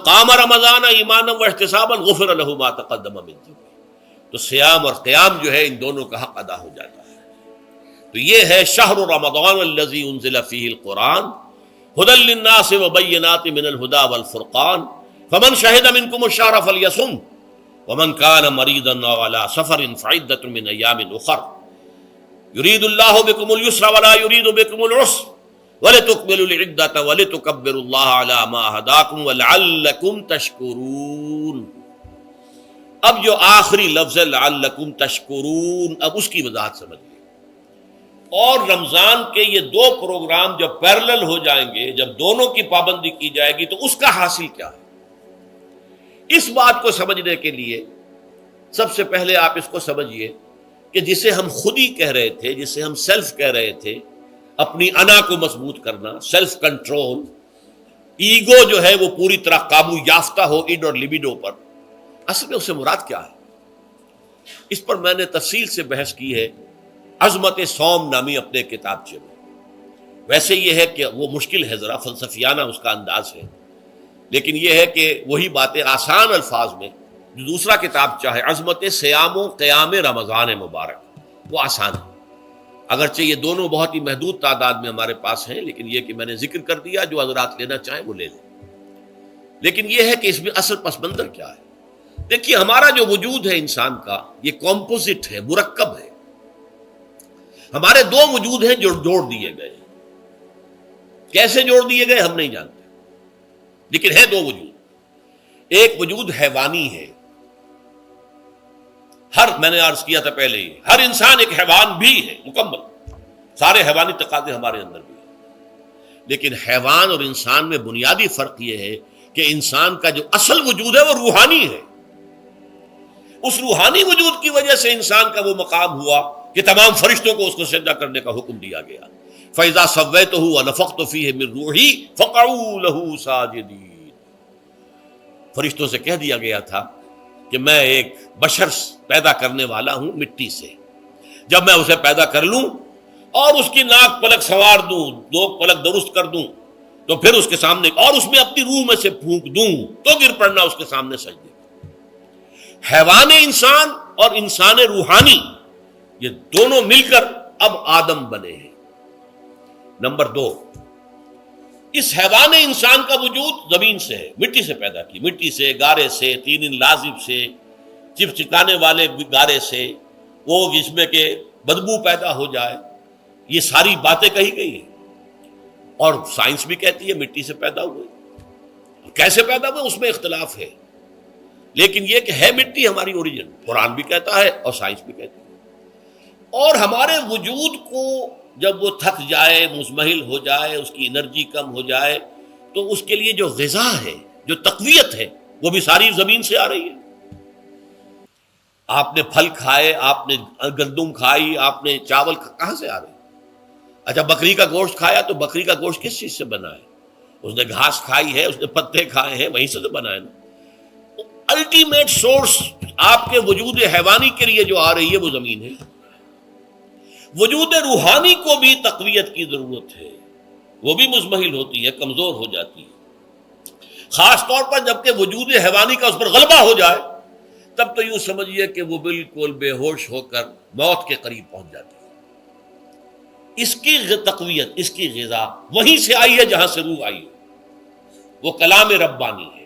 قام رمضان ایمانا واحتسابا غفر له ما تقدم من ذنبه، تو سیام اور قیام جو ہے ان دونوں کا حق ادا ہو جاتا ہے۔ تو یہ ہے شہر رمضان الذی انزل فیہ القرآن ھدی للناس وبینات من الھدی والفرقان فمن شہد منکم الشہر فلیصم ومن کان مریضا او علی سفر فعدۃ من ایام اخر یرید اللہ بکم الیسر ولا یرید بکم العسر وَلِتُكْمِلُوا الْعِدَّةَ وَلِتُكَبِّرُوا اللَّهَ عَلَى مَا هَدَاكُمْ وَلَعَلَّكُمْ تَشْكُرُونَ۔ اب جو آخری لفظ ہے لَعَلَّكُمْ تَشْكُرُونَ، اب اس کی وضاحت سمجھیے۔ اور رمضان کے یہ دو پروگرام جب پیرلل ہو جائیں گے، جب دونوں کی پابندی کی جائے گی تو اس کا حاصل کیا ہے؟ اس بات کو سمجھنے کے لیے سب سے پہلے آپ اس کو سمجھیے کہ جسے ہم خود ہی کہہ رہے تھے، جسے ہم سیلف کہہ رہے تھے، اپنی انا کو مضبوط کرنا، سیلف کنٹرول، ایگو جو ہے وہ پوری طرح قابو یافتہ ہو اڈ اور لیبیڈو پر، اصل میں اس سے مراد کیا ہے؟ اس پر میں نے تفصیل سے بحث کی ہے عظمت صوم نامی اپنے کتابچے میں۔ ویسے یہ ہے کہ وہ مشکل ہے، ذرا فلسفیانہ اس کا انداز ہے، لیکن یہ ہے کہ وہی باتیں آسان الفاظ میں جو دوسرا کتابچہ ہے عظمت سیام و قیام رمضان مبارک، وہ آسان ہے، اگرچہ یہ دونوں بہت ہی محدود تعداد میں ہمارے پاس ہیں، لیکن یہ کہ میں نے ذکر کر دیا، جو حضرات لینا چاہیں وہ لے لیں۔ لیکن یہ ہے کہ اس میں اصل پس منظر کیا ہے؟ دیکھیے، ہمارا جو وجود ہے انسان کا، یہ کمپوزٹ ہے، مرکب ہے۔ ہمارے دو وجود ہیں جو جوڑ دیے گئے، کیسے جوڑ دیے گئے ہم نہیں جانتے، لیکن ہے دو وجود۔ ایک وجود حیوانی ہے، میں نے عرض کیا تھا پہلے ہی، ہر انسان ایک حیوان بھی ہے مکمل، سارے حیوانی تقاضے ہمارے اندر بھی ہیں، لیکن حیوان اور انسان میں بنیادی فرق یہ ہے کہ انسان کا جو اصل وجود ہے وہ روحانی ہے۔ اس روحانی وجود کی وجہ سے انسان کا وہ مقام ہوا کہ تمام فرشتوں کو اس کو سجدہ کرنے کا حکم دیا گیا۔ فَإِذَا سَوَّيْتُهُ وَنَفَخْتُ فِيهِ مِن رُوحِي فَقَعُوا لَهُ سَاجِدِينَ، فرشتوں سے کہہ دیا گیا تھا کہ میں ایک بشر پیدا کرنے والا ہوں مٹی سے، جب میں اسے پیدا کر لوں اور اس کی ناک پلک سنوار دوں، دو پلک درست کر دوں، تو پھر اس کے سامنے اور اس میں اپنی روح میں سے پھونک دوں تو گر پڑنا اس کے سامنے سجدے۔ حیوان انسان اور انسان روحانی، یہ دونوں مل کر اب آدم بنے ہیں۔ نمبر دو، اس حیوان انسان کا وجود زمین سے ہے، مٹی سے پیدا کی، مٹی سے، گارے سے، طین لازب سے، چپچکانے والے گارے سے، وہ جس میں کہ بدبو پیدا ہو جائے، یہ ساری باتیں کہی گئی ہیں، اور سائنس بھی کہتی ہے مٹی سے پیدا ہوئے۔ کیسے پیدا ہوئے اس میں اختلاف ہے، لیکن یہ کہ ہے مٹی ہماری اوریجن، قرآن بھی کہتا ہے اور سائنس بھی کہتی ہے۔ اور ہمارے وجود کو جب وہ تھک جائے، مزمحل ہو جائے، اس کی انرجی کم ہو جائے، تو اس کے لیے جو غذا ہے، جو تقویت ہے، وہ بھی ساری زمین سے آ رہی ہے۔ آپ نے پھل کھائے، آپ نے گندم کھائی، آپ نے چاول کہاں سے آ رہے؟ اچھا، بکری کا گوشت کھایا تو بکری کا گوشت کس چیز سے بنا ہے؟ اس نے گھاس کھائی ہے، اس نے پتے کھائے ہیں، وہیں سے تو بنا ہے نا۔ الٹیمیٹ سورس آپ کے وجود حیوانی کے لیے جو آ رہی ہے وہ زمین ہے۔ وجود روحانی کو بھی تقویت کی ضرورت ہے، وہ بھی مزمحل ہوتی ہے، کمزور ہو جاتی ہے، خاص طور پر جبکہ وجود حیوانی کا اس پر غلبہ ہو جائے، تب تو یوں سمجھیے کہ وہ بالکل بے ہوش ہو کر موت کے قریب پہنچ جاتی ہے۔ اس کی تقویت، اس کی غذا وہیں سے آئی ہے جہاں سے روح آئی ہے، وہ کلام ربانی ہے،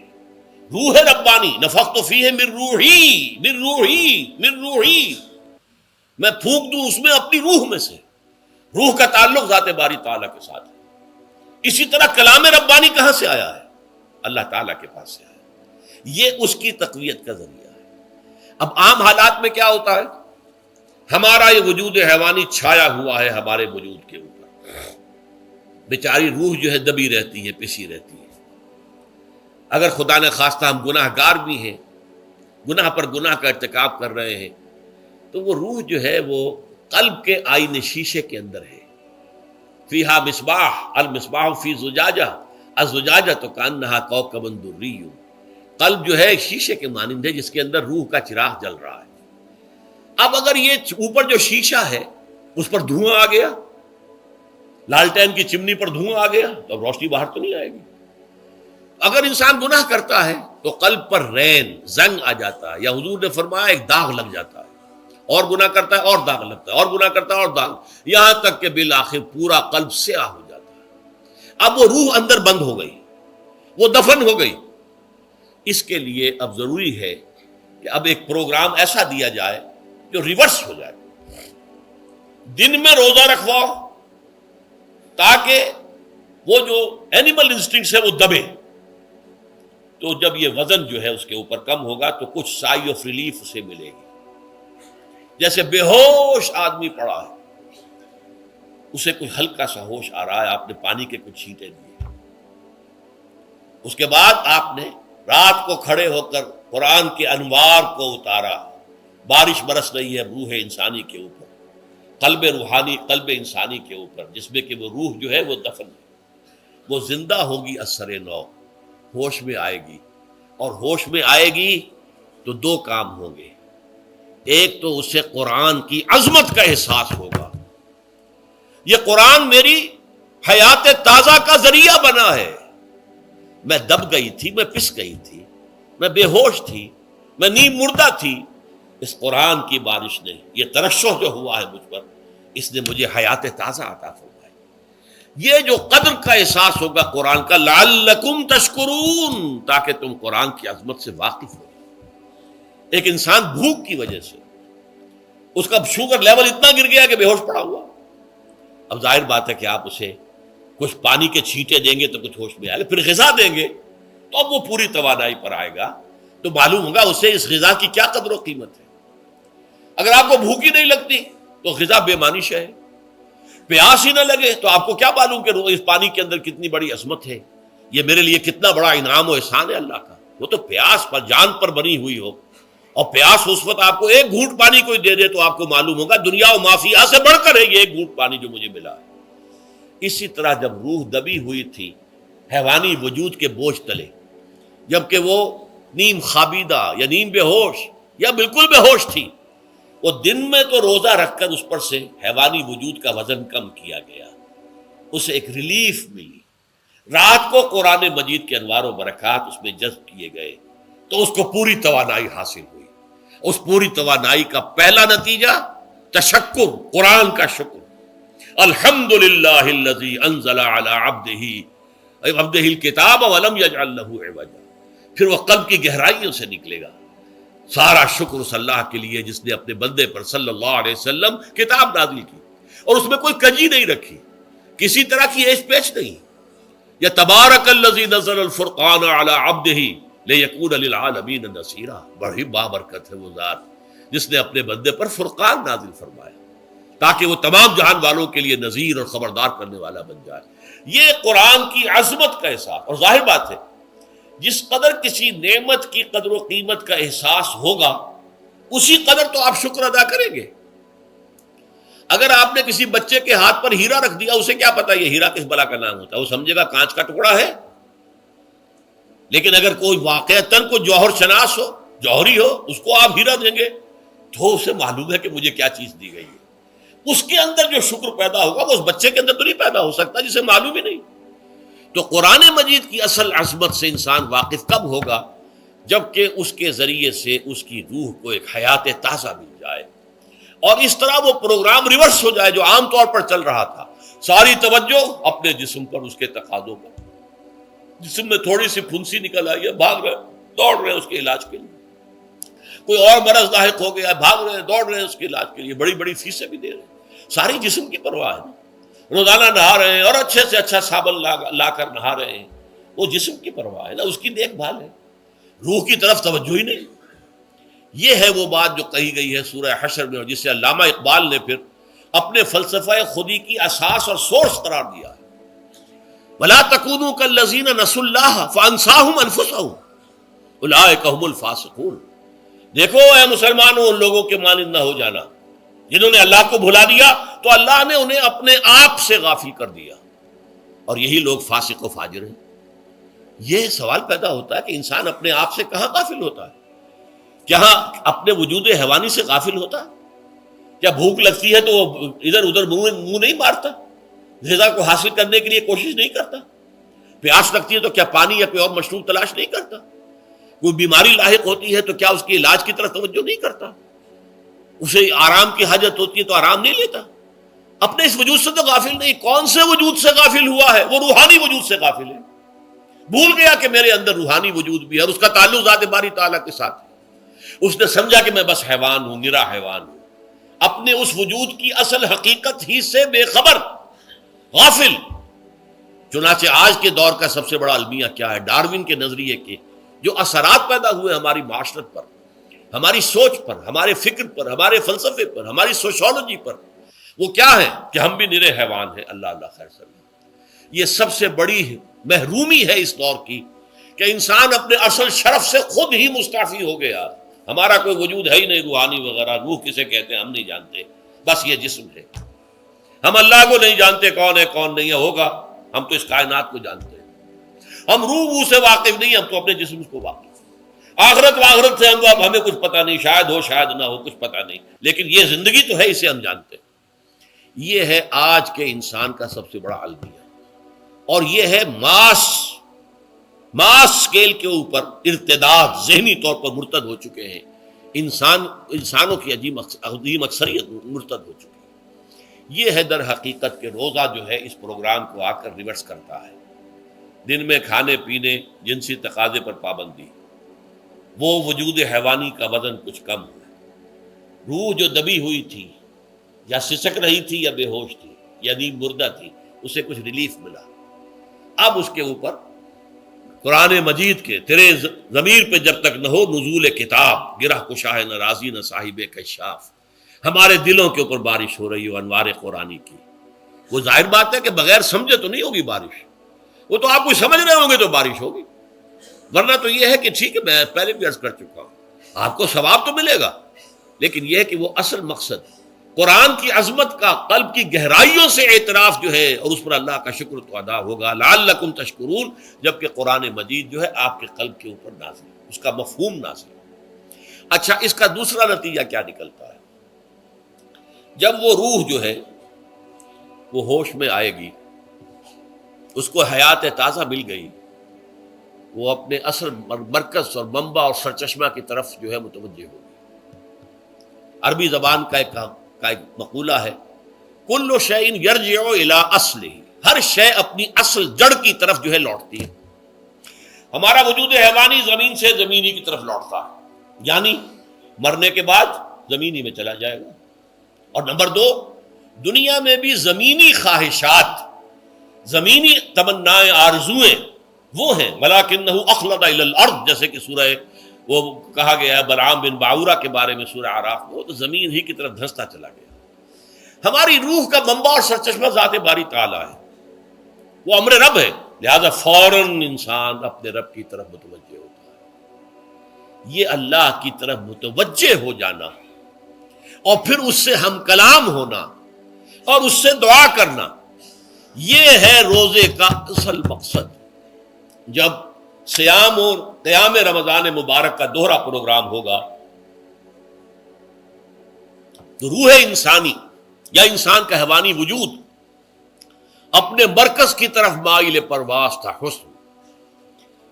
روح ربانی۔ نفخت فیہ من روحی، من روحی، من روحی، میں پھونک دوں اس میں اپنی روح میں سے۔ روح کا تعلق ذات باری تعالیٰ کے ساتھ ہے۔ اسی طرح کلام ربانی کہاں سے آیا ہے؟ اللہ تعالیٰ کے پاس سے آیا ہے، یہ اس کی تقویت کا ذریعہ ہے۔ اب عام حالات میں کیا ہوتا ہے؟ ہمارا یہ وجود حیوانی چھایا ہوا ہے ہمارے وجود کے اوپر، بیچاری روح جو ہے دبی رہتی ہے، پسی رہتی ہے۔ اگر خدا نے خواستہ ہم گناہ گار بھی ہیں، گناہ پر گناہ کا ارتکاب کر رہے ہیں، تو وہ روح جو ہے وہ قلب کے آئینے شیشے کے اندر ہے۔ فیہا مصباح، المصباح فی زجاجہ، الزجاجہ تو کانہا کوکب دری۔ قلب جو ہے شیشے کے مانند ہے جس کے اندر روح کا چراغ جل رہا ہے۔ اب اگر یہ اوپر جو شیشہ ہے اس پر دھواں آ گیا، لالٹین کی چمنی پر دھواں آ گیا، تو اب روشنی باہر تو نہیں آئے گی۔ اگر انسان گناہ کرتا ہے تو قلب پر رین زنگ آ جاتا ہے، یا حضور نے فرمایا ایک داغ لگ جاتا ہے، اور گناہ کرتا ہے اور داغ لگتا ہے، اور گناہ کرتا ہے اور داغ، یہاں تک کہ بالآخر پورا قلب سیاہ ہو جاتا ہے۔ اب وہ روح اندر بند ہو گئی، وہ دفن ہو گئی۔ اس کے لیے اب ضروری ہے کہ اب ایک پروگرام ایسا دیا جائے جو ریورس ہو جائے۔ دن میں روزہ رکھواؤ تاکہ وہ جو اینیمل انسٹنکٹس ہے وہ دبے، تو جب یہ وزن جو ہے اس کے اوپر کم ہوگا تو کچھ سائی آف ریلیف اسے ملے گی۔ جیسے بے ہوش آدمی پڑا ہے، اسے کوئی ہلکا سا ہوش آ رہا ہے، آپ نے پانی کے کچھ چھینٹے دیے، اس کے بعد آپ نے رات کو کھڑے ہو کر قرآن کے انوار کو اتارا، بارش برس رہی ہے روح انسانی کے اوپر، قلب روحانی، قلب انسانی کے اوپر، جس میں کہ وہ روح جو ہے وہ دفن ہے، وہ زندہ ہوگی اثر نو، ہوش میں آئے گی، اور ہوش میں آئے گی تو دو کام ہوں گے۔ ایک تو اسے قرآن کی عظمت کا احساس ہوگا، یہ قرآن میری حیات تازہ کا ذریعہ بنا ہے، میں دب گئی تھی، میں پس گئی تھی، میں بے ہوش تھی، میں نیم مردہ تھی، اس قرآن کی بارش نے، یہ ترشح جو ہوا ہے مجھ پر، اس نے مجھے حیات تازہ عطا فرمائی۔ یہ جو قدر کا احساس ہوگا قرآن کا، لعلکم تشکرون، تاکہ تم قرآن کی عظمت سے واقف ہو۔ ایک انسان بھوک کی وجہ سے اس کا شوگر لیول اتنا گر گیا کہ بے ہوش پڑا ہوا، اب ظاہر بات ہے کہ آپ اسے کچھ پانی کے چھینٹے دیں گے تو کچھ ہوش میں آئے گا، پھر غذا دیں گے تو اب وہ پوری توانائی پر آئے گا، تو معلوم ہوگا اسے اس غذا کی کیا قدر و قیمت ہے۔ اگر آپ کو بھوک ہی نہیں لگتی تو غذا بے معنی شے ہے، پیاس ہی نہ لگے تو آپ کو کیا معلوم کہ اس پانی کے اندر کتنی بڑی عظمت ہے، یہ میرے لیے کتنا بڑا انعام و احسان ہے اللہ کا۔ وہ تو پیاس پر جان پر بنی ہوئی ہو، اور پیاس اس وقت آپ کو ایک گھونٹ پانی کوئی دے دے تو آپ کو معلوم ہوگا دنیا و مافیا سے بڑھ کر ہے یہ ایک گھونٹ پانی جو مجھے ملا ہے۔ اسی طرح جب روح دبی ہوئی تھی حیوانی وجود کے بوجھ تلے، جبکہ وہ نیم خابیدہ یا نیم بے ہوش یا بالکل بے ہوش تھی، وہ دن میں تو روزہ رکھ کر اس پر سے حیوانی وجود کا وزن کم کیا گیا، اسے ایک ریلیف ملی۔ رات کو قرآن مجید کے انوار و برکات اس میں جذب کیے گئے تو اس کو پوری توانائی حاصل ہوئی۔ اس پوری توانائی کا پہلا نتیجہ تشکر، قرآن کا شکر، الحمدللہ الذی انزل علی عبدہ الکتاب ولم یجعل لہ عوجا۔ پھر وہ قلب کی گہرائیوں سے نکلے گا، سارا شکر اس اللہ کے لیے جس نے اپنے بندے پر صلی اللہ علیہ وسلم کتاب نازل کی، اور اس میں کوئی کجی نہیں رکھی، کسی طرح کی ایش پیچ نہیں۔ یا تبارک الذی نزل الفرقان علی عبدہ لیکون للعالمین نصیرا، بڑی بابرکت ہے وہ ذات جس نے اپنے بندے پر فرقان نازل فرمایا تاکہ وہ تمام جہان والوں کے لیے نذیر اور خبردار کرنے والا بن جائے۔ یہ قرآن کی عظمت کا احساس، اور ظاہر بات ہے جس قدر کسی نعمت کی قدر و قیمت کا احساس ہوگا اسی قدر تو آپ شکر ادا کریں گے۔ اگر آپ نے کسی بچے کے ہاتھ پر ہیرا رکھ دیا، اسے کیا پتا یہ ہیرا کس بلا کا نام ہوتا ہے، وہ سمجھے گا کانچ کا ٹکڑا ہے۔ لیکن اگر کوئی واقعتاً کوئی جوہر شناس ہو، جوہری ہو، اس کو آپ ہیرا دیں گے تو اسے معلوم ہے کہ مجھے کیا چیز دی گئی ہے۔ اس کے اندر جو شکر پیدا ہوگا وہ اس بچے کے اندر تو نہیں پیدا ہو سکتا جسے معلوم ہی نہیں۔ تو قرآن مجید کی اصل عظمت سے انسان واقف کب ہوگا؟ جبکہ اس کے ذریعے سے اس کی روح کو ایک حیات تازہ مل جائے، اور اس طرح وہ پروگرام ریورس ہو جائے جو عام طور پر چل رہا تھا، ساری توجہ اپنے جسم پر، اس کے تقاضوں پر۔ جسم میں تھوڑی سی پھنسی نکل آئی ہے، بھاگ رہے دوڑ رہے اس کے علاج کے لیے، کوئی اور مرض لاحق ہو گیا، بھاگ رہے دوڑ رہے اس کے علاج کے لیے، بڑی بڑی فیسیں بھی دے رہے ہیں، ساری جسم کی پرواہ ہے۔ روزانہ نہا رہے ہیں اور اچھے سے اچھا صابن لا کر نہا رہے ہیں، وہ جسم کی پرواہ ہے نا، اس کی دیکھ بھال ہے، روح کی طرف توجہ ہی نہیں۔ یہ ہے وہ بات جو کہی گئی ہے سورہ حشر میں، اور جسے علامہ اقبال نے پھر اپنے فلسفہ خودی کی اساس اور سورس قرار دیا ہے۔ وَلَا تَكُونُوا كَالَّذِينَ نَسُوا اللَّهَ فَأَنسَاهُمْ أَنفُسَهُمْ أُولَٰئِكَ هُمُ الْفَاسِقُونَ۔ دیکھو اے مسلمانوں، ان لوگوں کے مانند نہ ہو جانا جنہوں نے اللہ کو بھلا دیا تو اللہ نے انہیں اپنے آپ سے غافل کر دیا، اور یہی لوگ فاسق و فاجر ہیں۔ یہ سوال پیدا ہوتا ہے کہ انسان اپنے آپ سے کہاں غافل ہوتا ہے؟ کیا اپنے وجود حیوانی سے غافل ہوتا ہے؟ کیا بھوک لگتی ہے تو وہ ادھر ادھر منہ نہیں مارتا، غذا کو حاصل کرنے کے لیے کوشش نہیں کرتا؟ پیاس لگتی ہے تو کیا پانی یا کوئی اور مشروب تلاش نہیں کرتا؟ کوئی بیماری لاحق ہوتی ہے تو کیا اس کے علاج کی طرف توجہ نہیں کرتا؟ اسے آرام کی حاجت ہوتی ہے تو آرام نہیں لیتا؟ اپنے اس وجود سے تو غافل نہیں. کون سے وجود سے غافل ہوا ہے؟ وہ روحانی وجود سے غافل ہے. بھول گیا کہ میرے اندر روحانی وجود بھی ہے اور اس کا تعلق ذات باری تعالیٰ کے ساتھ ہے. اس نے سمجھا کہ میں بس حیوان ہوں، نرا حیوان ہوں، اپنے اس وجود کی اصل حقیقت ہی سے بے خبر، غافل. چنانچہ آج کے دور کا سب سے بڑا المیہ کیا ہے؟ ڈاروین کے نظریے کے جو اثرات پیدا ہوئے ہماری معاشرت پر، ہماری سوچ پر، ہمارے فکر پر، ہمارے فلسفے پر، ہماری سوشولوجی پر، وہ کیا ہے کہ ہم بھی نرے حیوان ہیں. اللہ اللہ خیر سلام. یہ سب سے بڑی محرومی ہے اس دور کی کہ انسان اپنے اصل شرف سے خود ہی مستعفی ہو گیا. ہمارا کوئی وجود ہے ہی نہیں روحانی وغیرہ. روح کسے کہتے ہیں ہم نہیں جانتے، بس یہ جسم ہے. ہم اللہ کو نہیں جانتے کون ہے کون نہیں ہے. ہوگا، ہم تو اس کائنات کو جانتے ہیں. ہم روح سے واقف نہیں، ہم تو اپنے جسم کو واقف. آخرت سے ہمیں کچھ پتہ نہیں، شاید ہو شاید نہ ہو، کچھ پتہ نہیں، لیکن یہ زندگی تو ہے، اسے ہم جانتے ہیں. یہ ہے آج کے انسان کا سب سے بڑا المیہ. اور یہ ہے ماس اسکیل کے اوپر ارتداد، ذہنی طور پر مرتد ہو چکے ہیں. انسانوں کی عظیم اکثریت مرتد ہو چکی ہے. یہ ہے در حقیقت کہ روزہ جو ہے اس پروگرام کو آ کر ریورس کرتا ہے. دن میں کھانے پینے، جنسی تقاضے پر پابندی، وہ وجود حیوانی کا وزن کچھ کم ہوا. روح جو دبی ہوئی تھی، یا سسک رہی تھی، یا بے ہوش تھی، یا نیند مردہ تھی، اسے کچھ ریلیف ملا. اب اس کے اوپر قرآن مجید کے تیرے ضمیر پہ جب تک نہ ہو نزول کتاب، گرہ کشا ہے نہ رازی نہ صاحب کشاف. ہمارے دلوں کے اوپر بارش ہو رہی ہو انوار قرآنی کی. وہ ظاہر بات ہے کہ بغیر سمجھے تو نہیں ہوگی بارش. وہ تو آپ کو سمجھ رہے ہوں گے تو بارش ہوگی، ورنہ تو یہ ہے کہ ٹھیک ہے، میں پہلے بھی عرض کر چکا ہوں، آپ کو ثواب تو ملے گا، لیکن یہ ہے کہ وہ اصل مقصد قرآن کی عظمت کا قلب کی گہرائیوں سے اعتراف جو ہے، اور اس پر اللہ کا شکر تو ادا ہوگا. لعلکم تشکرون. جبکہ قرآن مجید جو ہے آپ کے قلب کے اوپر نازل ہے، اس کا مفہوم نازل ہے. اچھا، اس کا دوسرا نتیجہ کیا نکلتا ہے؟ جب وہ روح جو ہے وہ ہوش میں آئے گی، اس کو حیات تازہ مل گئی، وہ اپنے اصل مرکز اور منبع اور سرچشمہ کی طرف جو ہے متوجہ ہوگی. عربی زبان کا ایک مقولہ ہے، کل شیء یرجع الی اصلہ. ہر شے اپنی اصل جڑ کی طرف جو ہے لوٹتی ہے. ہمارا وجود حیوانی زمین سے زمینی کی طرف لوٹتا ہے، یعنی مرنے کے بعد زمینی میں چلا جائے گا. اور نمبر دو، دنیا میں بھی زمینی خواہشات، زمینی تمنائیں، آرزویں وہ ہیں. ولکنہ اخلد الی الارض، جیسے کہ سورہ وہ کہا گیا ہے بلعام بن باعورہ کے بارے میں سورہ اعراف میں، وہ تو زمین ہی کی طرف دھنستا چلا گیا. ہماری روح کا منبع اور سرچشمہ ذات باری تعالیٰ ہے، وہ امر رب ہے، لہذا فوراً انسان اپنے رب کی طرف متوجہ ہوتا ہے. یہ اللہ کی طرف متوجہ ہو جانا اور پھر اس سے ہم کلام ہونا اور اس سے دعا کرنا، یہ ہے روزے کا اصل مقصد. جب سیام اور قیام رمضان مبارک کا دوہرا پروگرام ہوگا تو روح انسانی یا انسان کا حیوانی وجود اپنے مرکز کی طرف مائل پرواز تھا. حسن،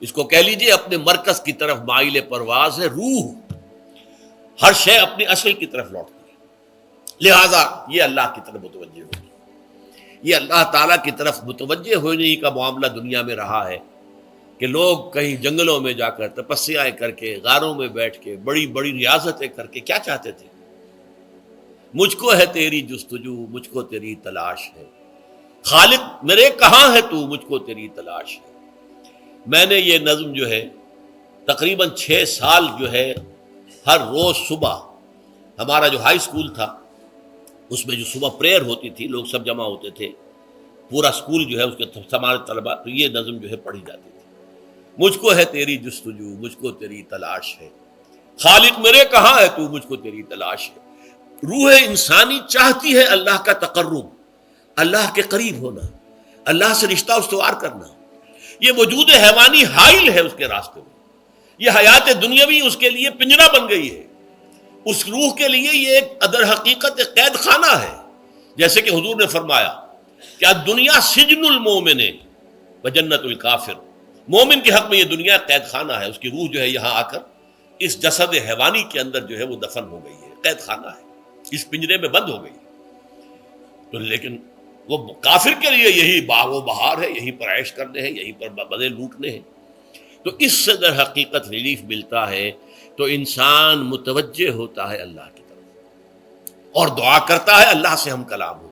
اس کو کہہ لیجئے اپنے مرکز کی طرف مائل پرواز ہے. روح ہر شے اپنی اصل کی طرف لوٹتی ہے، لہذا یہ اللہ کی طرف متوجہ ہوگی. یہ اللہ تعالیٰ کی طرف متوجہ ہونے کا معاملہ دنیا میں رہا ہے کہ لوگ کہیں جنگلوں میں جا کر تپسیاں کر کے، غاروں میں بیٹھ کے، بڑی بڑی ریاضتیں کر کے کیا چاہتے تھے؟ مجھ کو ہے تیری جستجو، مجھ کو تیری تلاش ہے. خالق میرے کہاں ہے تو، مجھ کو تیری تلاش ہے. میں نے یہ نظم جو ہے تقریباً 6 سال جو ہے ہر روز صبح، ہمارا جو ہائی اسکول تھا اس میں جو صبح پریئر ہوتی تھی، لوگ سب جمع ہوتے تھے، پورا اسکول جو ہے اس کے ہمارے طلباء، تو یہ نظم جو ہے پڑھی جاتی تھی. مجھ کو ہے تیری جستجو، مجھ کو تیری تلاش ہے. خالق میرے کہاں ہے تو، مجھ کو تیری تلاش ہے. روح انسانی چاہتی ہے اللہ کا تقرب، اللہ کے قریب ہونا، اللہ سے رشتہ استوار کرنا. یہ وجود حیوانی حائل ہے اس کے راستے میں. یہ حیات دنیاوی اس کے لیے پنجرا بن گئی ہے. اس روح کے لیے یہ ایک در حقیقت ایک قید خانہ ہے. جیسے کہ حضور نے فرمایا کہ دنیا سجن المومن، وجنت الکافر، مومن کے حق میں یہ دنیا قید خانہ ہے، اس کی روح جو ہے یہاں آ کر اس جسد حیوانی کے اندر جو ہے وہ دفن ہو گئی ہے، قید خانہ ہے، اس پنجرے میں بند ہو گئی۔ تو لیکن وہ کافر کے لیے یہی باغ و بہار ہے، یہیں پر عیش کرنے ہیں، یہیں پر مزے لوٹنے ہیں۔ تو اس سے در حقیقت ریلیف ملتا ہے تو انسان متوجہ ہوتا ہے اللہ کی طرف اور دعا کرتا ہے اللہ سے ہم کلام ہو۔